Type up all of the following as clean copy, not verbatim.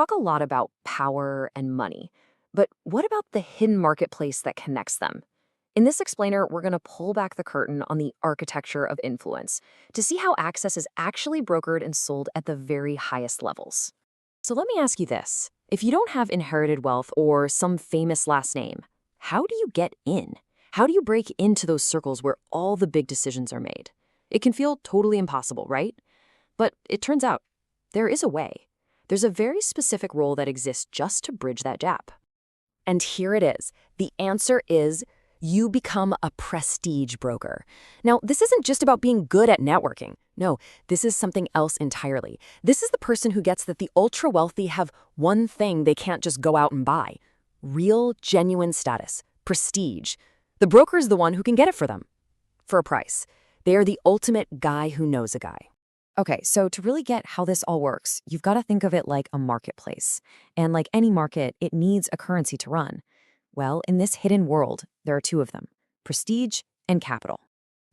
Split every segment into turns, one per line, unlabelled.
Talk a lot about power and money, but what about the hidden marketplace that connects them? In this explainer, we're going to pull back the curtain on the architecture of influence to see how access is actually brokered and sold at the very highest levels. So let me ask you this. If you don't have inherited wealth or some famous last name, how do you get in? How do you break into those circles where all the big decisions are made? It can feel totally impossible, right? But it turns out there is a way. There's a very specific role that exists just to bridge that gap. And here it is. The answer is you become a prestige broker. Now, this isn't just about being good at networking. No, this is something else entirely. This is the person who gets that the ultra-wealthy have one thing they can't just go out and buy: real, genuine status, prestige. The broker is the one who can get it for them, for a price. They are the ultimate guy who knows a guy. Okay, so to really get how this all works, you've got to think of it like a marketplace. And like any market, it needs a currency to run. Well, in this hidden world, there are two of them: prestige and capital.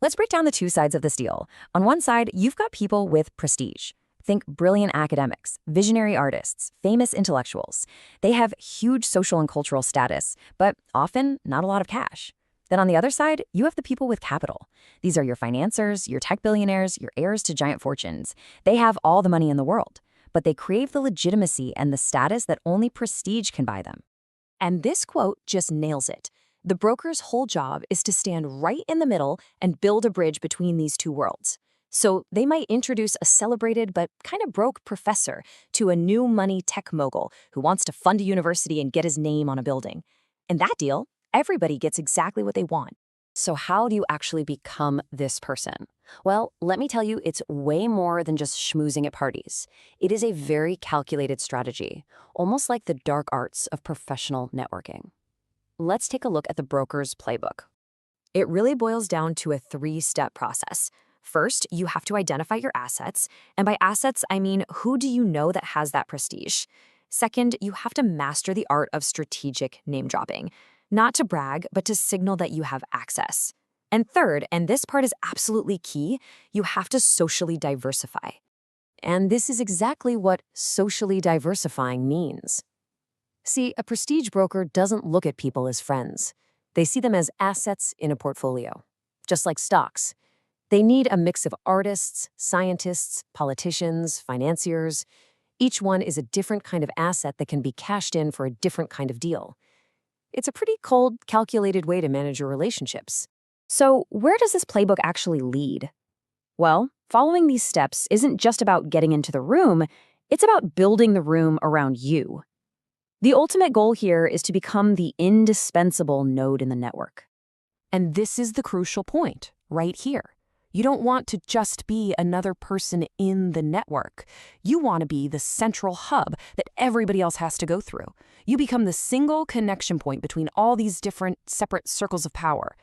Let's break down the two sides of this deal. On one side, you've got people with prestige. Think brilliant academics, visionary artists, famous intellectuals. They have huge social and cultural status, but often not a lot of cash. Then on the other side, you have the people with capital. These are your financiers, your tech billionaires, your heirs to giant fortunes. They have all the money in the world, but they crave the legitimacy and the status that only prestige can buy them. And this quote just nails it. The broker's whole job is to stand right in the middle and build a bridge between these two worlds. So they might introduce a celebrated but kind of broke professor to a new money tech mogul who wants to fund a university and get his name on a building. In that deal, everybody gets exactly what they want. So how do you actually become this person? Well, let me tell you, it's way more than just schmoozing at parties. It is a very calculated strategy, almost like the dark arts of professional networking. Let's take a look at the broker's playbook. It really boils down to a three-step process. First, you have to identify your assets. And by assets, I mean, who do you know that has that prestige? Second, you have to master the art of strategic name dropping. Not to brag, but to signal that you have access. And third, and this part is absolutely key, you have to socially diversify. And this is exactly what socially diversifying means. See, a prestige broker doesn't look at people as friends. They see them as assets in a portfolio, just like stocks. They need a mix of artists, scientists, politicians, financiers. Each one is a different kind of asset that can be cashed in for a different kind of deal. It's a pretty cold, calculated way to manage your relationships. So where does this playbook actually lead? Well, following these steps isn't just about getting into the room, it's about building the room around you. The ultimate goal here is to become the indispensable node in the network. And this is the crucial point, right here. You don't want to just be another person in the network. You want to be the central hub that everybody else has to go through. You become the single connection point between all these different separate circles of power.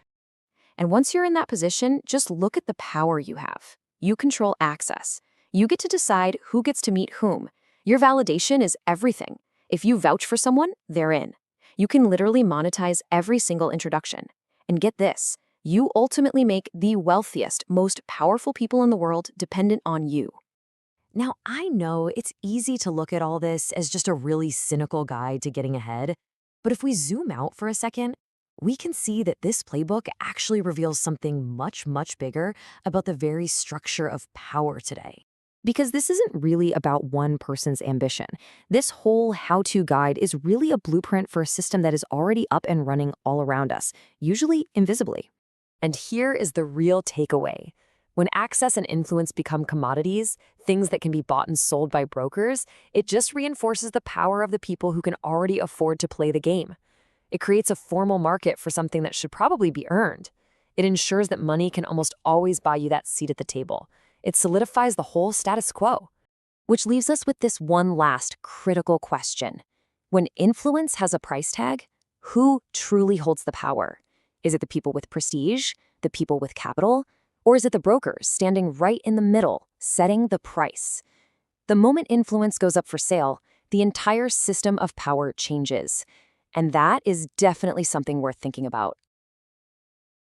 And once you're in that position, just look at the power you have. You control access. You get to decide who gets to meet whom. Your validation is everything. If you vouch for someone, they're in. You can literally monetize every single introduction. And get this. You ultimately make the wealthiest, most powerful people in the world dependent on you. Now, I know it's easy to look at all this as just a really cynical guide to getting ahead, but if we zoom out for a second, we can see that this playbook actually reveals something much, much bigger about the very structure of power today. Because this isn't really about one person's ambition. This whole how-to guide is really a blueprint for a system that is already up and running all around us, usually invisibly. And here is the real takeaway. When access and influence become commodities, things that can be bought and sold by brokers, it just reinforces the power of the people who can already afford to play the game. It creates a formal market for something that should probably be earned. It ensures that money can almost always buy you that seat at the table. It solidifies the whole status quo. Which leaves us with this one last critical question. When influence has a price tag, who truly holds the power? Is it the people with prestige, the people with capital, or is it the brokers standing right in the middle, setting the price? The moment influence goes up for sale, the entire system of power changes. And that is definitely something worth thinking about.